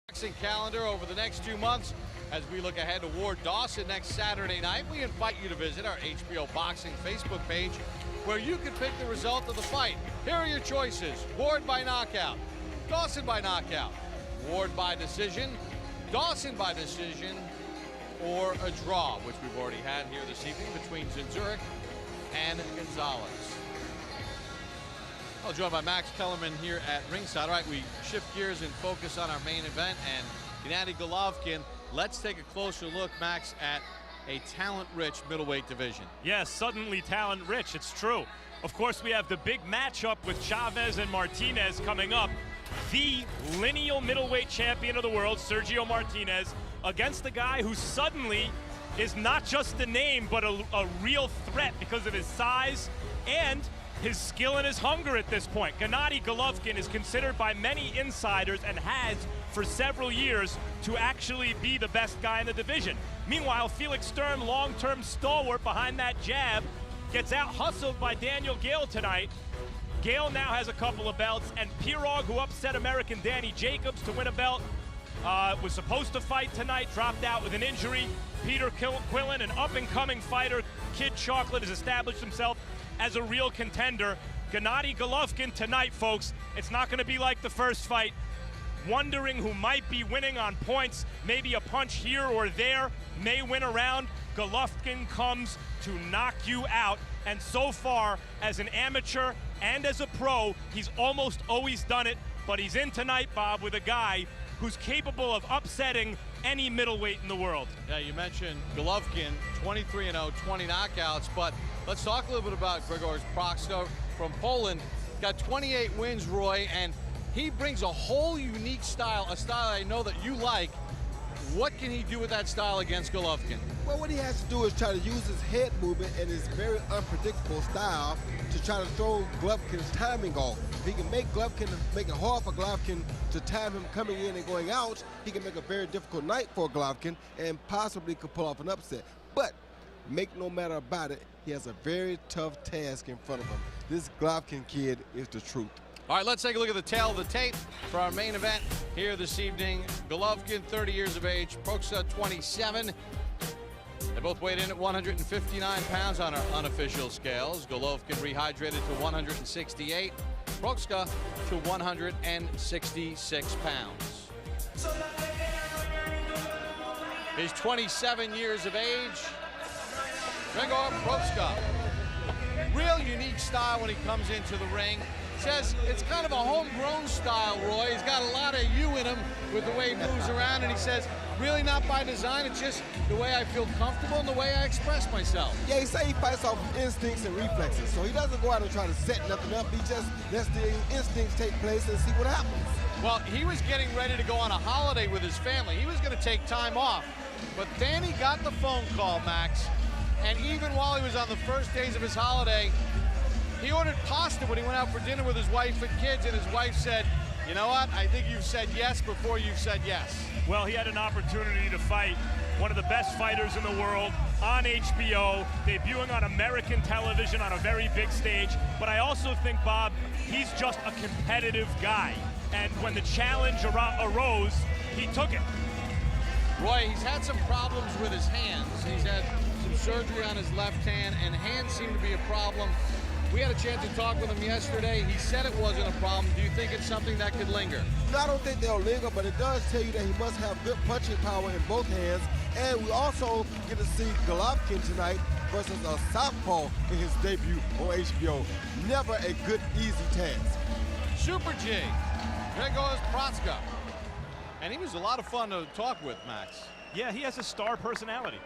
Boxing calendar over the next 2 months as we look ahead to Ward Dawson next Saturday night. We invite you to visit our HBO Boxing Facebook page where you can pick the result of the fight. Here are your choices: Ward by knockout, Dawson by knockout, Ward by decision, Dawson by decision, or a draw, which we've already had here this evening between Zurich and Gonzalez. Well, joined by Max Kellerman here at ringside. All right, we shift gears and focus on our main event and Gennady Golovkin. Let's take a closer look, Max, at a talent-rich middleweight division. Yes, suddenly talent-rich, it's true. Of course, we have the big matchup with Chavez and Martinez coming up. The lineal middleweight champion of the world, Sergio Martinez, against the guy who suddenly is not just a name, but a real threat because of his size and his skill and his hunger at this point. Gennady Golovkin is considered by many insiders, and has for several years, to actually be the best guy in the division. Meanwhile, Felix Sturm, long-term stalwart behind that jab, gets out-hustled by Daniel Gale tonight. Gale now has a couple of belts, and Pirog, who upset American Danny Jacobs to win a belt, was supposed to fight tonight, dropped out with an injury. Peter Quillen, an up-and-coming fighter, Kid Chocolate, has established himself as a real contender. Gennady Golovkin tonight, folks. It's not going to be like the first fight. Wondering who might be winning on points, maybe a punch here or there, may win a round. Golovkin comes to knock you out, and so far, as an amateur and as a pro, he's almost always done it. But he's in tonight, Bob, with a guy who's capable of upsetting any middleweight in the world. Yeah, you mentioned Golovkin, 23-0, 20 knockouts, but let's talk a little bit about Grzegorz Proksa from Poland. Got 28 wins, Roy, and he brings a whole unique style, a style I know that you like. What can he do with that style against Golovkin? Well, what he has to do is try to use his head movement and his very unpredictable style to try to throw Golovkin's timing off. If he can make Golovkin, make it hard for Golovkin to time him coming in and going out, he can make a very difficult night for Golovkin and possibly could pull off an upset. But make no matter about it, he has a very tough task in front of him. This Golovkin kid is the truth. All right, let's take a look at the tail of the tape for our main event here this evening. Golovkin, 30 years of age, Proksa, 27. They both weighed in at 159 pounds on our unofficial scales. Golovkin rehydrated to 168, Proksa to 166 pounds. He's 27 years of age, Grzegorz Proksa. Real unique style when he comes into the ring. Says it's kind of a homegrown style, Roy. He's got a lot of you in him with the way he moves around, and he says, really not by design, it's just the way I feel comfortable and the way I express myself. Yeah, he say he fights off instincts and reflexes, so he doesn't go out and try to set nothing up. He just lets the instincts take place and see what happens. Well, he was getting ready to go on a holiday with his family. He was going to take time off, but then he got the phone call, Max, and even while he was on the first days of his holiday, he ordered pasta when he went out for dinner with his wife and kids, and his wife said, you know what, I think you've said yes before you've said yes. Well, he had an opportunity to fight one of the best fighters in the world on HBO, debuting on American television on a very big stage. But I also think, Bob, he's just a competitive guy. And when the challenge arose, he took it. Roy, he's had some problems with his hands. He's had some surgery on his left hand, and hands seem to be a problem. We had a chance to talk with him yesterday. He said it wasn't a problem. Do you think it's something that could linger? No, I don't think they'll linger, but it does tell you that he must have good punching power in both hands. And we also get to see Golovkin tonight versus a southpaw in his debut on HBO. Never a good, easy task. Super G, Grzegorz Proksa. And he was a lot of fun to talk with, Max. Yeah, he has a star personality.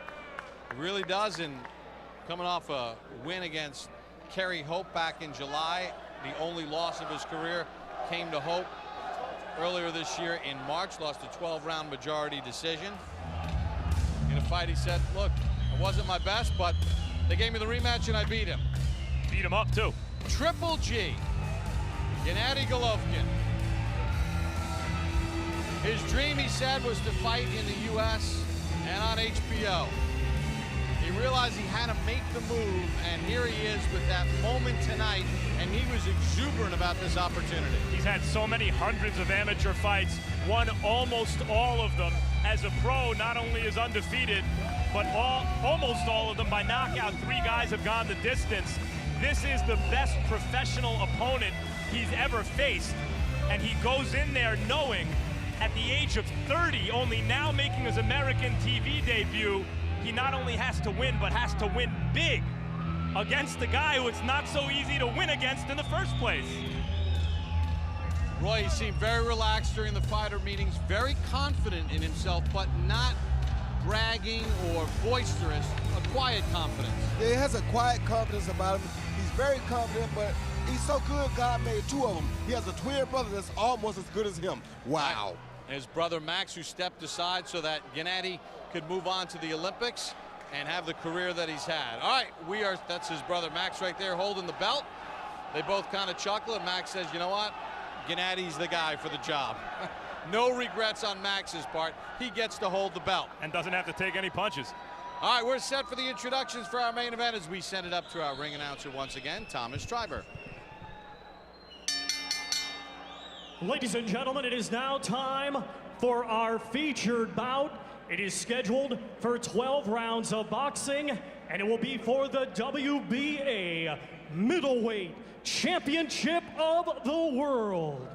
He really does, and coming off a win against Kerry Hope back in July. The only loss of his career came to Hope earlier this year in March. Lost a 12-round majority decision. In a fight, he said, look, it wasn't my best, but they gave me the rematch and I beat him. Beat him up, too. Triple G, Gennady Golovkin. His dream, he said, was to fight in the U.S. and on HBO. He He realized he had to make the move, and here he is with that moment tonight, and he was exuberant about this opportunity. He's had so many hundreds of amateur fights, won almost all of them. As a pro, not only is undefeated, but almost all of them by knockout. 3 guys have gone the distance. This is the best professional opponent he's ever faced, and he goes in there knowing at the age of 30, only now making his American TV debut, he not only has to win, but has to win big against the guy who it's not so easy to win against in the first place. Roy, he seemed very relaxed during the fighter meetings, very confident in himself, but not bragging or boisterous, a quiet confidence. Yeah, he has a quiet confidence about him. He's very confident, but he's so good, God made 2 of them. He has a twin brother that's almost as good as him. Wow. And his brother Max, who stepped aside so that Gennady could move on to the Olympics and have the career that he's had. All right, that's his brother Max right there holding the belt. They both kind of chuckle, and Max says, you know what? Gennady's the guy for the job. No regrets on Max's part. He gets to hold the belt. And doesn't have to take any punches. All right, we're set for the introductions for our main event as we send it up to our ring announcer once again, Thomas Treiber. Ladies and gentlemen, it is now time for our featured bout. It is scheduled for 12 rounds of boxing, and it will be for the WBA Middleweight Championship of the World.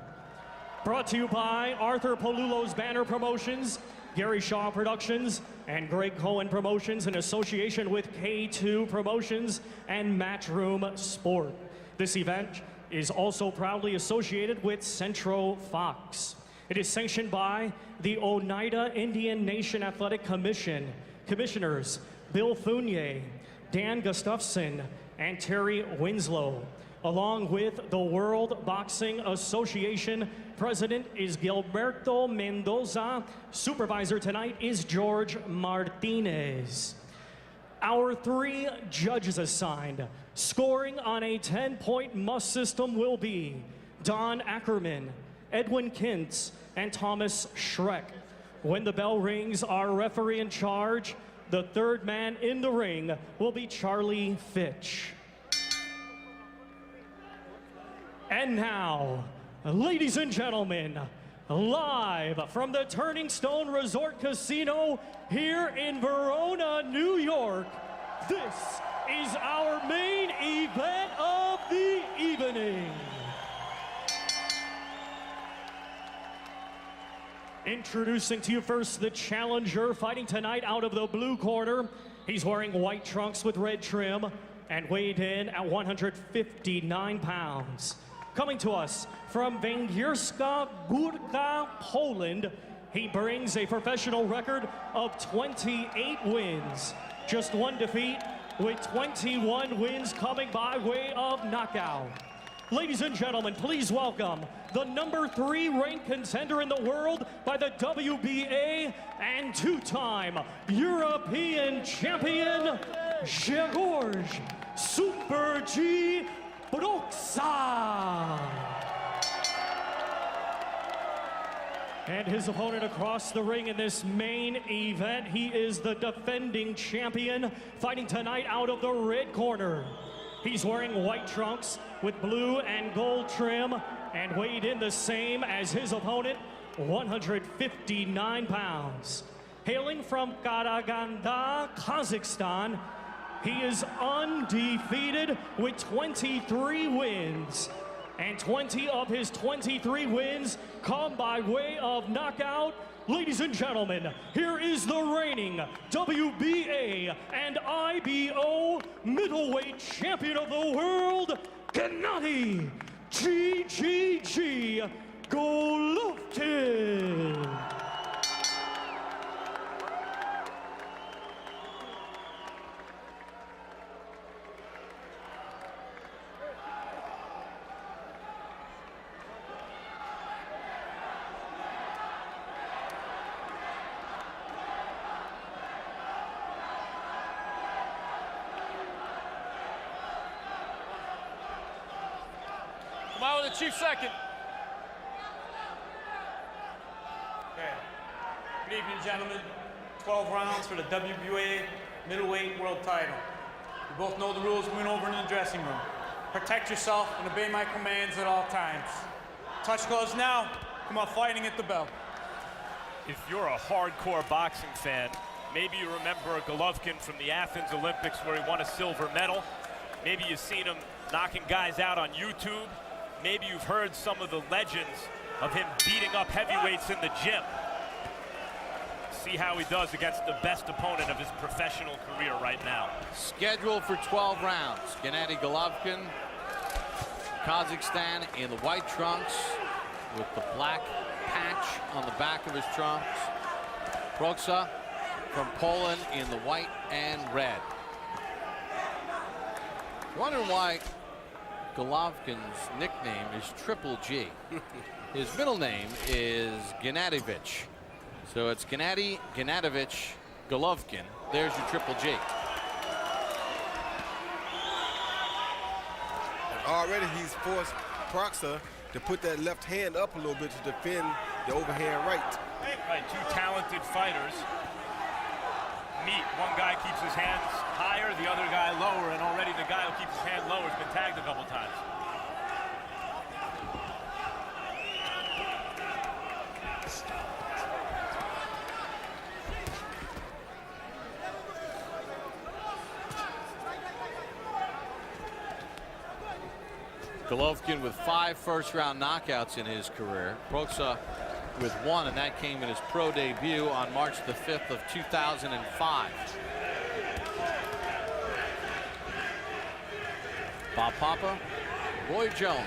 Brought to you by Arthur Polulo's Banner Promotions, Gary Shaw Productions, and Greg Cohen Promotions in association with K2 Promotions and Matchroom Sport. This event is also proudly associated with Centro Fox. It is sanctioned by the Oneida Indian Nation Athletic Commission, Commissioners Bill Fournier, Dan Gustafson, and Terry Winslow. Along with the World Boxing Association, President is Gilberto Mendoza. Supervisor tonight is George Martinez. Our 3 judges assigned, scoring on a 10-point must system, will be Don Ackerman, Edwin Kintz, and Thomas Schreck. When the bell rings, our referee in charge, the 3rd man in the ring, will be Charlie Fitch. And now, ladies and gentlemen, live from the Turning Stone Resort Casino here in Verona, New York, this is our main event of the evening. Introducing to you first the challenger, fighting tonight out of the blue corner. He's wearing white trunks with red trim and weighed in at 159 pounds. Coming to us from Węgierska Górka, Poland, he brings a professional record of 28 wins, just 1 defeat, with 21 wins coming by way of knockout. Ladies and gentlemen, please welcome the number 3 ranked contender in the world by the WBA and 2-time European champion, Grzegorz Super G Proksa. And his opponent across the ring in this main event, he is the defending champion, fighting tonight out of the red corner. He's wearing white trunks with blue and gold trim and weighed in the same as his opponent, 159 pounds. Hailing from Karaganda, Kazakhstan, he is undefeated with 23 wins. And 20 of his 23 wins come by way of knockout. Ladies and gentlemen, here is the reigning WBA and IBO middleweight champion of the world, Gennady GGG Golovkin. Come out with a chief second. Okay. Good evening, gentlemen. 12 rounds for the WBA middleweight world title. You both know the rules going over in the dressing room. Protect yourself and obey my commands at all times. Touch gloves now. Come on, fighting at the bell. If you're a hardcore boxing fan, maybe you remember Golovkin from the Athens Olympics where he won a silver medal. Maybe you've seen him knocking guys out on YouTube. Maybe you've heard some of the legends of him beating up heavyweights in the gym. See how he does against the best opponent of his professional career right now. Scheduled for 12 rounds. Gennady Golovkin, Kazakhstan, in the white trunks with the black patch on the back of his trunks. Proksa from Poland in the white and red. Wondering why Golovkin's nickname is Triple G. His middle name is Gennadovich. So it's Gennady Gennadovich Golovkin. There's your Triple G. And already he's forced Proksa to put that left hand up a little bit to defend the overhand right. Right, two talented fighters meet. One guy keeps his hands higher, the other guy lower, and already the guy who keeps his hand lower has been tagged a couple times. Golovkin with 5 first-round knockouts in his career. Proksa with 1, and that came in his pro debut on March the 5th of 2005. Bob Papa, Roy Jones,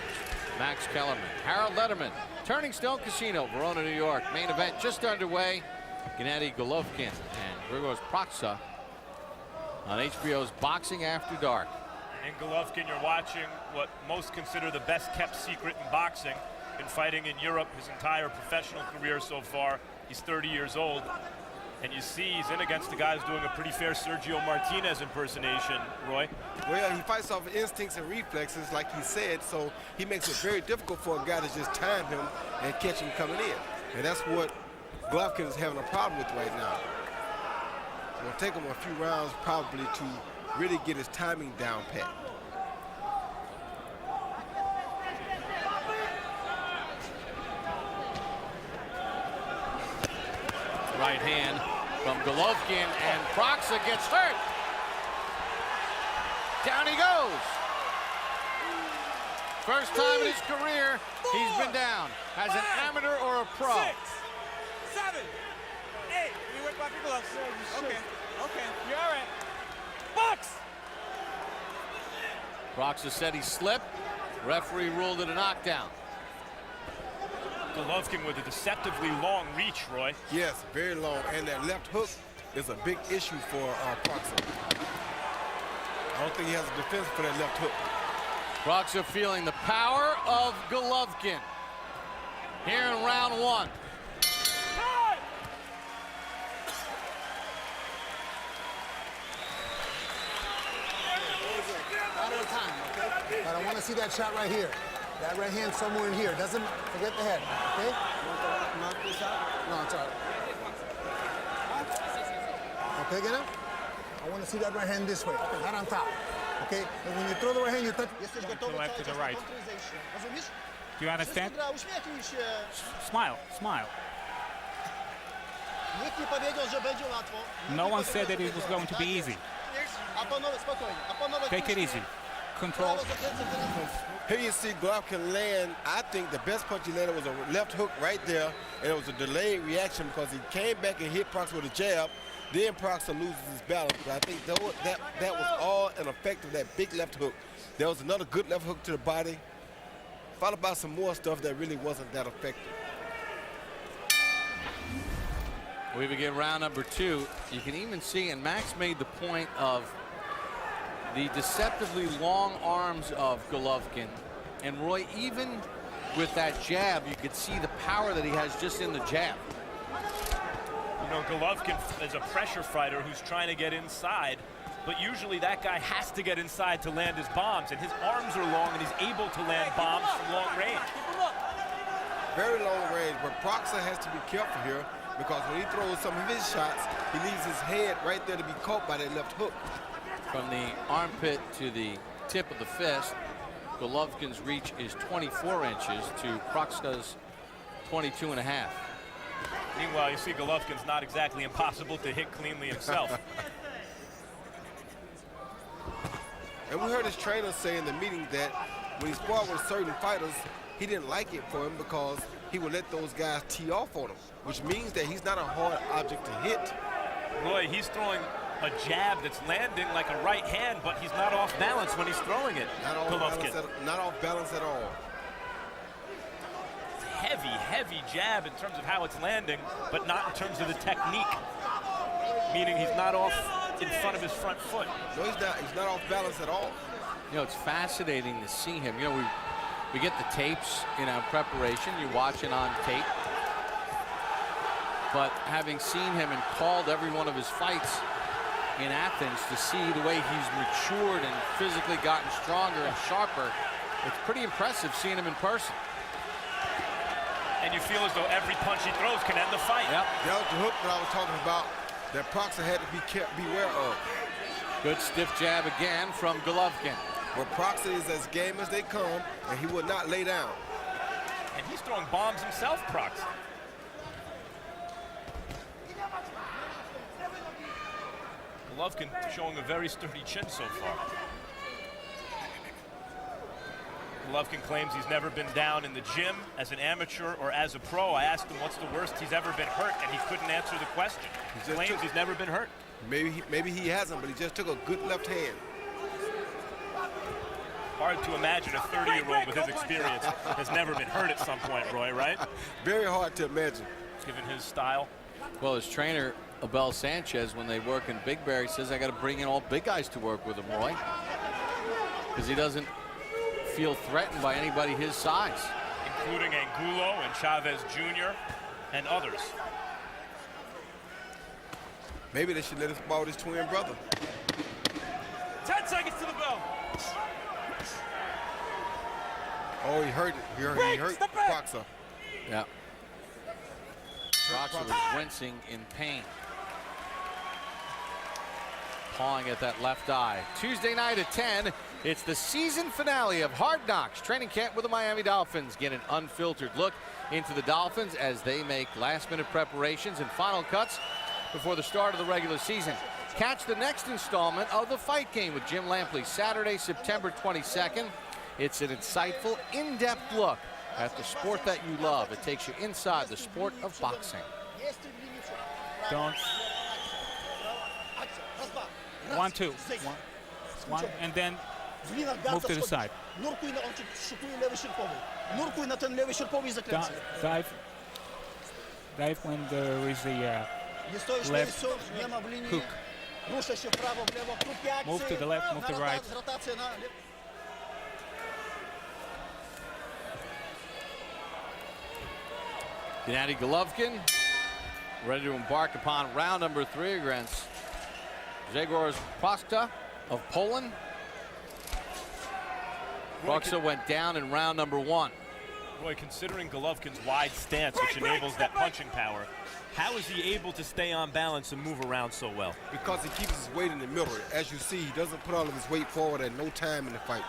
Max Kellerman, Harold Letterman, Turning Stone Casino, Verona, New York. Main event just underway. Gennady Golovkin and Grzegorz Proksa on HBO's Boxing After Dark. In Golovkin, you're watching what most consider the best kept secret in boxing. Been fighting in Europe his entire professional career so far. He's 30 years old. And you see he's in against a guy who's doing a pretty fair Sergio Martinez impersonation, Roy. Well, he fights off instincts and reflexes, like he said, so he makes it very difficult for a guy to just time him and catch him coming in. And that's what Golovkin is having a problem with right now. It's going to take him a few rounds probably to really get his timing down pat. Right hand from Golovkin, and Proksa gets hurt. Down he goes. First time in his career he's been down as an amateur or a pro. 6, 7, 8. You whip off your gloves. Okay, you're all right. Box! Proksa said he slipped. Referee ruled it a knockdown. Golovkin with a deceptively long reach, Roy. Yes, very long, and that left hook is a big issue for Proksa. I don't think he has a defense for that left hook. Proksa feeling the power of Golovkin here in round 1. At a time, okay? But I want to see that shot right here. That right hand somewhere in here. Doesn't forget the head, okay? You want to knock this out? No, it's all right. Okay, get up? I want to see that right hand this way, not on top. Okay? And when you throw the right hand, you touch. To left to the right. Do you understand? Smile, smile. No one said that it was going to be easy. Take it easy. Control. Here you see Golovkin land. I think the best punch he landed was a left hook right there, and it was a delayed reaction because he came back and hit Proksa with a jab. Then Proksa loses his balance. But I think that was all an effect of that big left hook. There was another good left hook to the body, followed by some more stuff that really wasn't that effective. We begin round number 2. You can even see, and Max made the point of the deceptively long arms of Golovkin. And Roy, even with that jab, you could see the power that he has just in the jab. You know, Golovkin is a pressure fighter who's trying to get inside, but usually that guy has to get inside to land his bombs, and his arms are long and he's able to land bombs from long range. Very long range, but Proksa has to be careful here because when he throws some of his shots, he leaves his head right there to be caught by that left hook. From the armpit to the tip of the fist, Golovkin's reach is 24 inches to Proksa's 22.5. Meanwhile, you see Golovkin's not exactly impossible to hit cleanly himself. And we heard his trainer say in the meeting that when he sparred with certain fighters, he didn't like it for him because he would let those guys tee off on him, which means that he's not a hard object to hit. Roy, he's throwing a jab that's landing like a right hand, but he's not off balance when he's throwing it. Not off balance at all. Heavy, heavy jab in terms of how it's landing, but not in terms of the technique, meaning he's not off in front of his front foot. No, he's not. He's not off balance at all. You know, it's fascinating to see him. You know, we get the tapes in our preparation. You watch it on tape. But having seen him and called every one of his fights in Athens to see the way he's matured and physically gotten stronger and sharper, it's pretty impressive seeing him in person. And you feel as though every punch he throws can end the fight. Yep. That was the hook that I was talking about that Proksa had to beware of. Good stiff jab again from Golovkin. Where Proksa is as game as they come, and he will not lay down. And he's throwing bombs himself, Proksa. Golovkin showing a very sturdy chin so far. Golovkin claims he's never been down in the gym as an amateur or as a pro. I asked him what's the worst he's ever been hurt, and he couldn't answer the question. He claims he's never been hurt. Maybe he hasn't, but he just took a good left hand. Hard to imagine a 30-year-old with his experience has never been hurt at some point, Roy, right? Very hard to imagine. Given his style. Well, his trainer, Abel Sanchez, when they work in Big Bear, he says, I got to bring in all big guys to work with him, Roy. Because he doesn't feel threatened by anybody his size. Including Angulo and Chavez Jr. and others. Maybe they should let us ball his twin brother. 10 seconds to the bell. Oh, he hurt it. He hurt Proksa. Yeah. Proksa was wincing in pain. Pawing at that left eye. Tuesday night at 10, it's the season finale of Hard Knocks training camp with the Miami Dolphins. Get an unfiltered look into the Dolphins as they make last-minute preparations and final cuts before the start of the regular season. Catch the next installment of The Fight Game with Jim Lampley, Saturday, September 22nd. It's an insightful, in-depth look at the sport that you love. It takes you inside the sport of boxing. Don't. 1, 2. 1, and then move to the side. Dive when there is the left hook. Move to the left, move to the right. Gennady Golovkin ready to embark upon round number 3 against Grzegorz Proksa of Poland. Proksa went down in round number 1. Roy, considering Golovkin's wide stance, which enables that punching power, how is he able to stay on balance and move around so well? Because he keeps his weight in the middle. As you see, he doesn't put all of his weight forward at no time in the fight.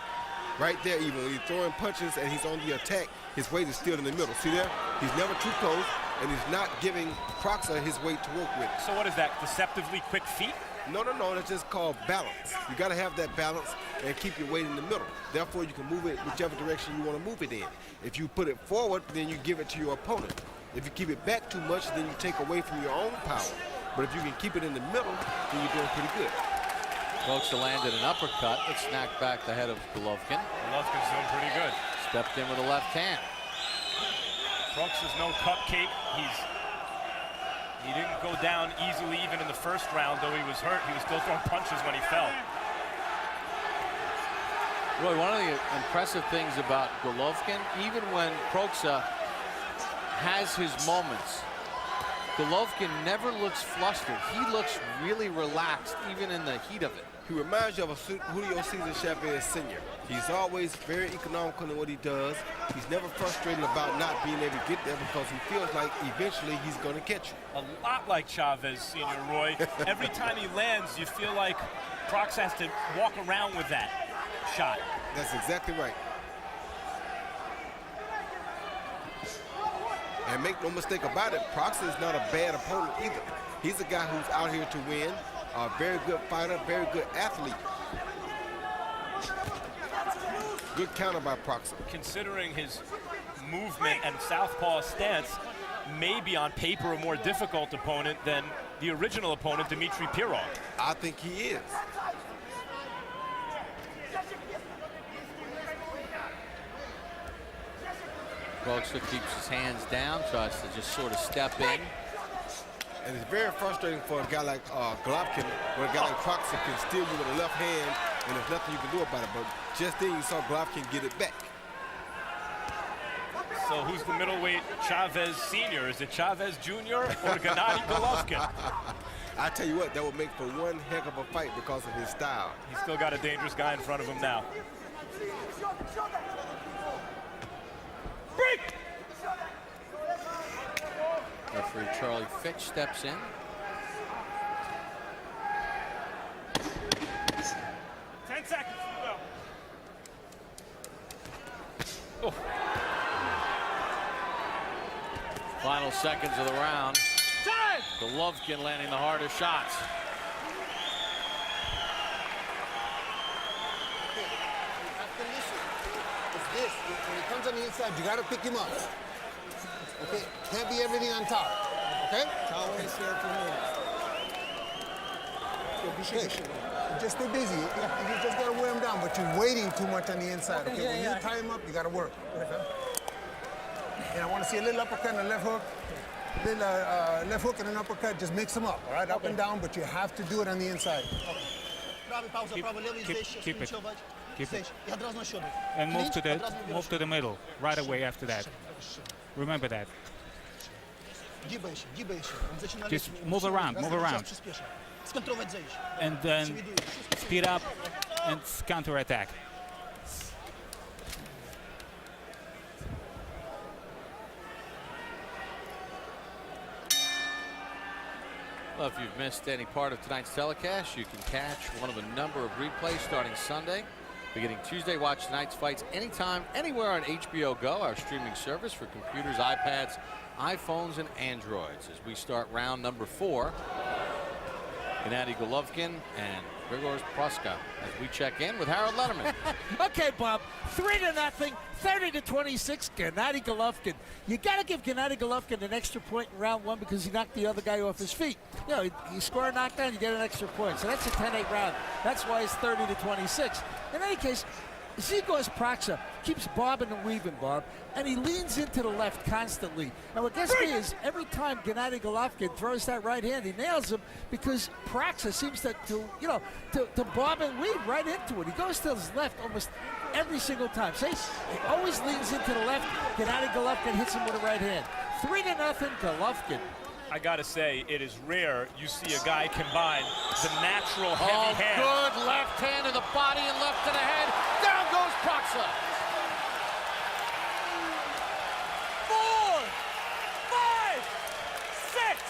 Right there, even when he's throwing punches and he's on the attack, his weight is still in the middle. See there? He's never too close, and he's not giving Proksa his weight to work with. So what is that, deceptively quick feet? No, that's just called balance. You got to have that balance and keep your weight in the middle. Therefore, you can move it whichever direction you want to move it in. If you put it forward, then you give it to your opponent. If you keep it back too much, then you take away from your own power. But if you can keep it in the middle, then you're doing pretty good. Proksa landed an uppercut that snapped back the head of Golovkin. Golovkin's doing pretty good. Stepped in with a left hand. Proksa's no cupcake. He didn't go down easily even in the first round, though he was hurt. He was still throwing punches when he fell. Roy, one of the impressive things about Golovkin, even when Proksa has his moments, Golovkin never looks flustered. He looks really relaxed, even in the heat of it. He reminds you of a Julio Cesar Chavez Sr. He's always very economical in what he does. He's never frustrated about not being able to get there because he feels like eventually he's going to catch you. A lot like Chavez Sr., Roy. Every time he lands, you feel like Proksa has to walk around with that shot. That's exactly right. And make no mistake about it, Proksa is not a bad opponent either. He's a guy who's out here to win, a very good fighter, very good athlete. Good counter by Proksa. Considering his movement and southpaw stance, maybe on paper a more difficult opponent than the original opponent, Dmitry Pirog. I think he is. Proksa keeps his hands down, tries to just sort of step in. And it's very frustrating for a guy like Golovkin, where a guy like Proksa can steal you with a left hand, and there's nothing you can do about it. But just then you saw Golovkin get it back. So who's the middleweight Chavez Sr.? Is it Chavez Jr. or Gennady Golovkin? I tell you what, that would make for one heck of a fight because of his style. He's still got a dangerous guy in front of him now. Break! Referee Charlie Fitch steps in. 10 seconds. Oh. Final seconds of the round. Time! Golovkin landing the hardest shots. It's this. When he comes on the inside, you got to pick him up. Okay? Can't be everything on top. Okay? Okay. Just stay busy. You just got to wear him down, but you're waiting too much on the inside. Okay? When you tie him up, you got to work. Okay? And I want to see a little uppercut and a left hook. Little left hook and an uppercut. Just mix them up, all right? Up and down, but you have to do it on the inside. Keep it. Keep it. And move to the middle right away after that. Remember that. Just move around. And then speed up and counter-attack. Well, if you've missed any part of tonight's telecast, you can catch one of a number of replays starting Sunday. Beginning Tuesday, watch tonight's fights anytime, anywhere on HBO Go, our streaming service for computers, iPads, iPhones, and Androids. As we start round number 4, Gennady Golovkin and Grzegorz Proksa as we check in with Harold Letterman. Okay, Bob, 3-0, 30-26, Gennady Golovkin. You got to give Gennady Golovkin an extra point in round 1 because he knocked the other guy off his feet. You know, you score a knockdown, you get an extra point. So that's a 10-8 round. That's why it's 30-26. In any case, Grzegorz Proksa keeps bobbing and weaving, Bob, and he leans into the left constantly. And what gets me is every time Gennady Golovkin throws that right hand, he nails him because Proksa seems to bob and weave right into it. He goes to his left almost every single time. See, he always leans into the left. Gennady Golovkin hits him with a right hand. 3-0 Golovkin. I gotta say, it is rare you see a guy combine the natural heavy hand. Good left hand to the body and left to the head. Down goes Proksa. 4, 5, 6,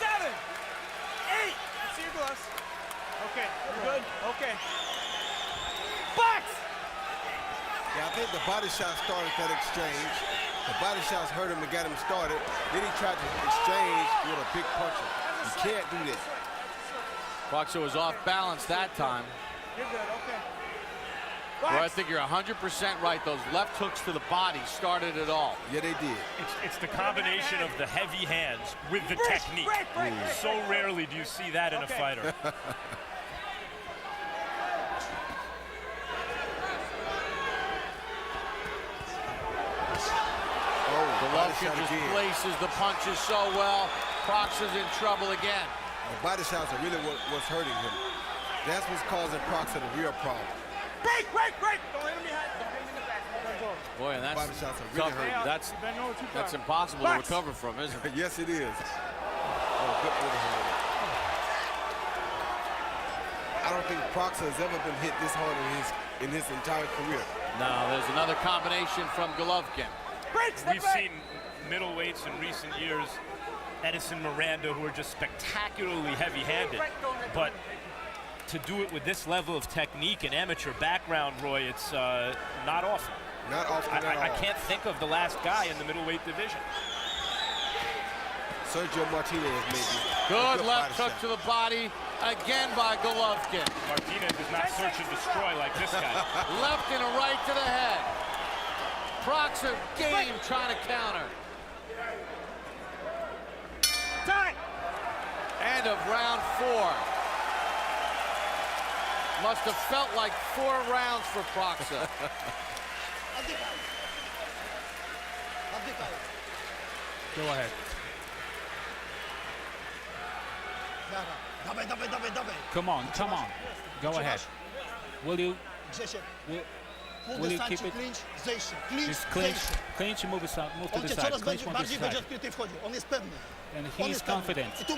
7, 8. See your gloves. Okay, you're good. Okay. Box! Yeah, I think the body shot started that exchange. The body shots hurt him and got him started. Then he tried to exchange with a big puncher. You can't do that. Proksa was off balance that time. You're good, okay. Well, I think you're 100% right. Those left hooks to the body started it all. Yeah, they did. It's the combination of the heavy hands with the technique. So rarely do you see that in a fighter. Golovkin just places the punches so well. Proksa's in trouble again. The body shots are really what's hurting him. That's what's causing Proksa the real problem. Break! Don't hit him behind. Don't hit him in the back. Boy, and Body shots are really hurting. That's impossible to recover from, isn't it? Yes, it is. Oh, good overhand. I don't think Proksa has ever been hit this hard in his entire career. Now there's another combination from Golovkin. We've seen middleweights in recent years, Edison, Miranda, who are just spectacularly heavy-handed. But to do it with this level of technique and amateur background, Roy, it's not often. Not often at all. I can't think of the last guy in the middleweight division. Sergio Martinez maybe. Good left hook to the body, again by Golovkin. Martinez does not search and destroy like this guy. Left and a right to the head. Proksa game trying to counter. Time. End of round 4. Must have felt like 4 rounds for Proksa. Go ahead. Come on, come on. Go ahead. Will you keep it? Just clinch, move to the side. Clinch one to the side. And he's confident. He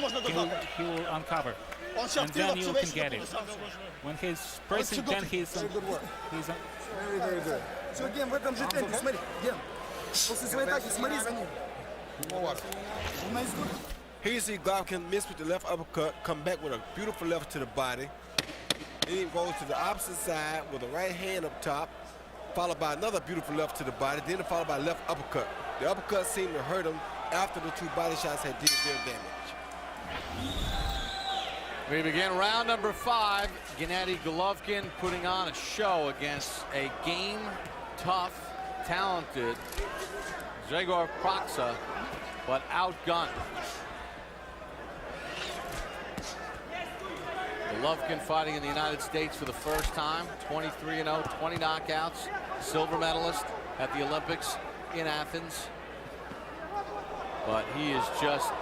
will uncover. And then you can get it. When he's pressing, then he's on. Very, very good. Все, Ген, в этом же темпе, смотри, Ген. После своей атаки, смотри за ним. Here you see Golovkin miss with the left uppercut, come back with a beautiful left to the body. Then he goes to the opposite side with a right hand up top, followed by another beautiful left to the body, then followed by a left uppercut. The uppercut seemed to hurt him after the 2 body shots had did their damage. We begin round number 5. Gennady Golovkin putting on a show against a game, tough, talented Grzegorz Proksa, but outgunned. Golovkin fighting in the United States for the first time, 23-0, 20 knockouts, silver medalist at the Olympics in Athens. But he is just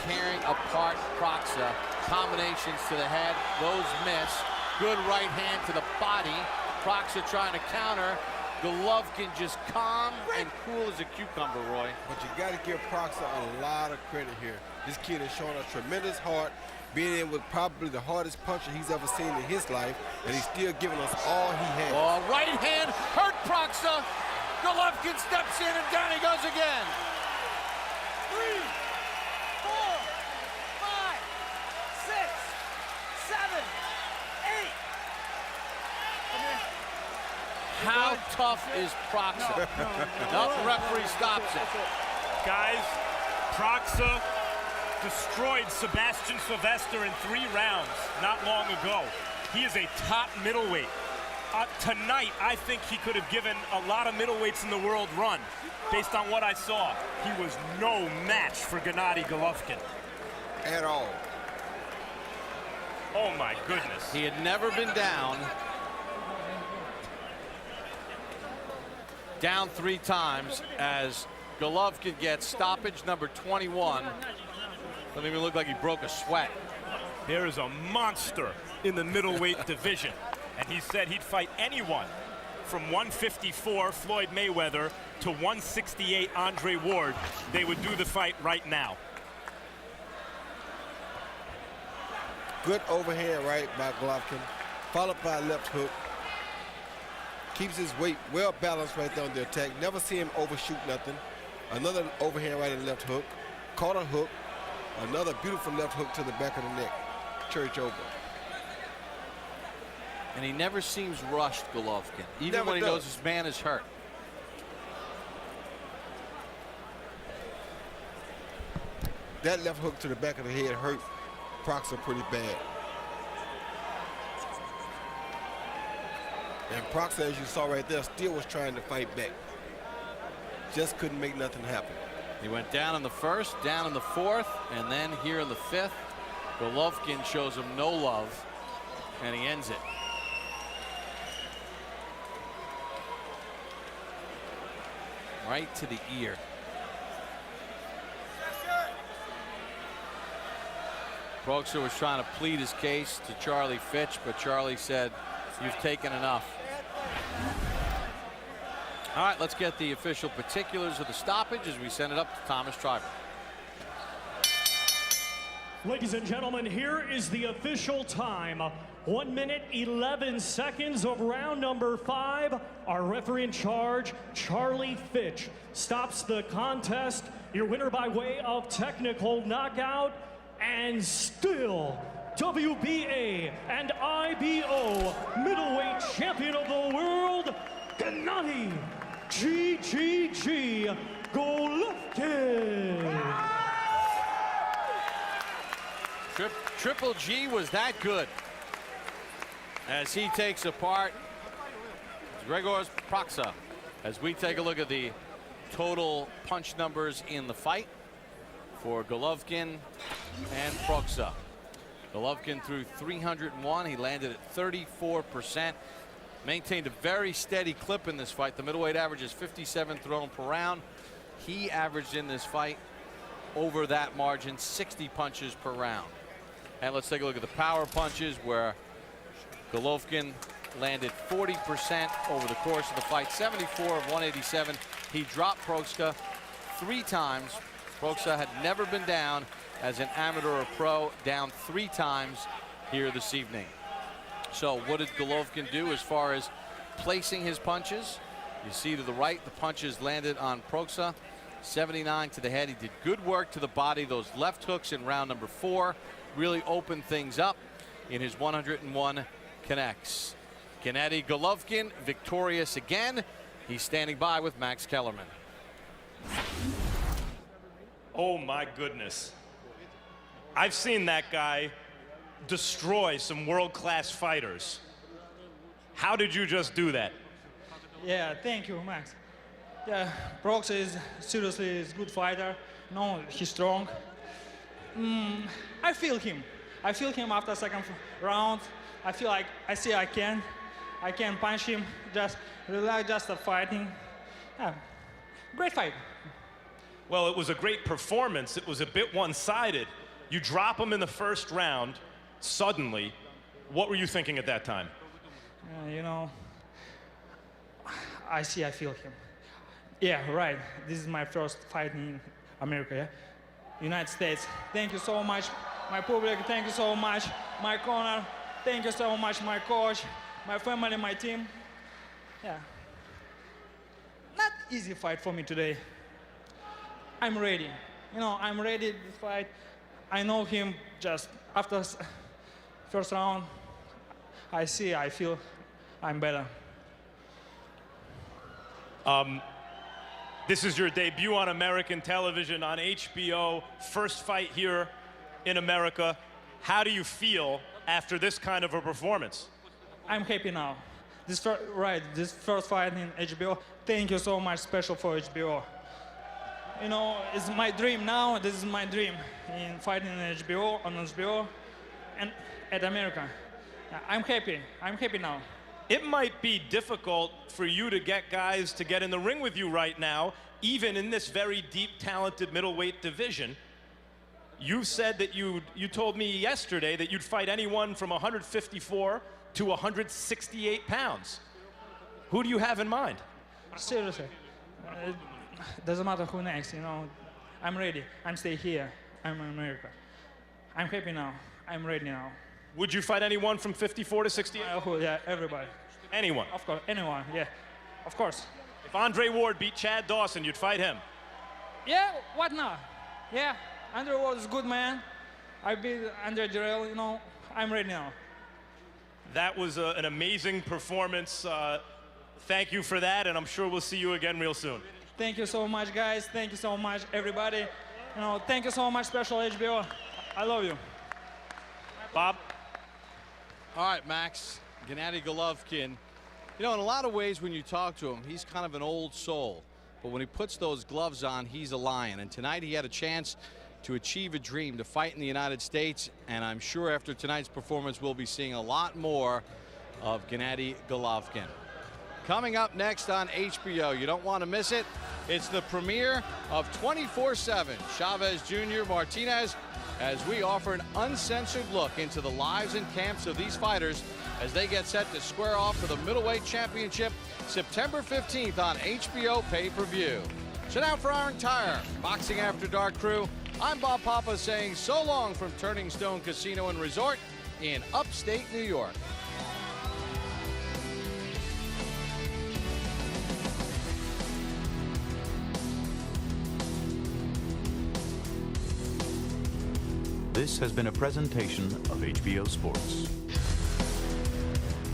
tearing apart Proksa. Combinations to the head, those miss. Good right hand to the body. Proksa trying to counter. Golovkin just calm and cool as a cucumber, Roy. But you got to give Proksa a lot of credit here. This kid has shown a tremendous heart, being in with probably the hardest puncher he's ever seen in his life, and he's still giving us all he has. Oh, right hand hurt Proksa. Golovkin steps in and down he goes again. 3, 4, 5, 6, 7, 8. How tough is Proksa? No, the referee stops it. Guys, Proksa destroyed Sebastian Sylvester in 3 rounds not long ago. He is a top middleweight. Tonight, I think he could have given a lot of middleweights in the world run. Based on what I saw, he was no match for Gennady Golovkin. At all. Oh my goodness. He had never been down 3 times as Golovkin gets stoppage number 21. Doesn't even look like he broke a sweat. There is a monster in the middleweight division, and he said he'd fight anyone from 154 Floyd Mayweather to 168 Andre Ward. They would do the fight right now. Good overhand right by Golovkin, followed by a left hook. Keeps his weight well balanced right there on the attack. Never see him overshoot nothing. Another overhand right and left hook. Caught a hook. Another beautiful left hook to the back of the neck. Church over. And he never seems rushed, Golovkin, even Never when he does. knows his man is hurt. That left hook to the back of the head hurt Proksa pretty bad. And Proksa, as you saw right there, still was trying to fight back. Just couldn't make nothing happen. He went down in the 1st, down in the 4th, and then here in the 5th. Golovkin shows him no love, and he ends it. Right to the ear. Proksa was trying to plead his case to Charlie Fitch, but Charlie said, "You've taken enough." All right, let's get the official particulars of the stoppage as we send it up to Thomas Triber. Ladies and gentlemen, here is the official time. 1 minute, 11 seconds of round number 5. Our referee in charge, Charlie Fitch, stops the contest. Your winner by way of technical knockout, and still WBA and IBO middleweight champion of the world, Gennady GGG Golovkin. Triple G was that good as he takes apart Grzegorz Proksa. As we take a look at the total punch numbers in the fight for Golovkin and Proksa. Golovkin threw 301. He landed at 34%. Maintained a very steady clip in this fight. The middleweight average is 57 thrown per round. He averaged in this fight over that margin 60 punches per round. And let's take a look at the power punches, where Golovkin landed 40% over the course of the fight, 74 of 187. He dropped Proksa 3 times. Proksa had never been down as an amateur or pro, down 3 times here this evening. So what did Golovkin do as far as placing his punches? You see to the right, the punches landed on Proksa. 79 to the head. He did good work to the body. Those left hooks in round number 4 really opened things up in his 101 connects. Gennady Golovkin victorious again. He's standing by with Max Kellerman. Oh my goodness. I've seen that guy destroy some world-class fighters. How did you just do that? Yeah, thank you, Max. Yeah, Proksa is seriously a good fighter. No, he's strong. I feel him. I feel him after second round. I feel like I can punch him. Just relax, just fighting. Yeah, great fight. Well, it was a great performance. It was a bit one-sided. You drop him in the first round suddenly. What were you thinking at that time? You know, I feel him. Yeah, right. This is my first fight in America, yeah? United States. Thank you so much, my public. Thank you so much, my corner. Thank you so much, my coach, my family, my team. Yeah. Not easy fight for me today. I'm ready. You know, I'm ready to fight. I know him just after first round. I feel I'm better. This is your debut on American television on HBO. First fight here in America. How do you feel after this kind of a performance? I'm happy now. This first fight in HBO. Thank you so much, special for HBO. You know, it's my dream now. This is my dream in fighting in HBO, on HBO, and at America. I'm happy. I'm happy now. It might be difficult for you to get guys to get in the ring with you right now, even in this very deep, talented middleweight division. You said that you told me yesterday that you'd fight anyone from 154 to 168 pounds. Who do you have in mind? Seriously, doesn't matter who next, you know. I'm ready. I'm stay here. I'm in America. I'm happy now. I'm ready now. Would you fight anyone from 54 to 68? Yeah, everybody. Anyone? Of course, anyone, yeah. Of course. If Andre Ward beat Chad Dawson, you'd fight him? Yeah, what not? Yeah, Andre Ward is a good man. I beat Andre Jarrell, you know. I'm ready now. That was an amazing performance. Thank you for that, and I'm sure we'll see you again real soon. Thank you so much, guys. Thank you so much, everybody. You know, thank you so much, special HBO. I love you. Bob? All right, Max. Gennady Golovkin. You know, in a lot of ways, when you talk to him, he's kind of an old soul. But when he puts those gloves on, he's a lion. And tonight he had a chance to achieve a dream, to fight in the United States. And I'm sure after tonight's performance, we'll be seeing a lot more of Gennady Golovkin. Coming up next on HBO, you don't want to miss it. It's the premiere of 24/7 Chavez Jr. Martinez, as we offer an uncensored look into the lives and camps of these fighters as they get set to square off for the middleweight championship September 15th on HBO pay-per-view. So now for our entire Boxing After Dark crew, I'm Bob Papa saying so long from Turning Stone Casino and Resort in upstate New York. This has been a presentation of HBO Sports.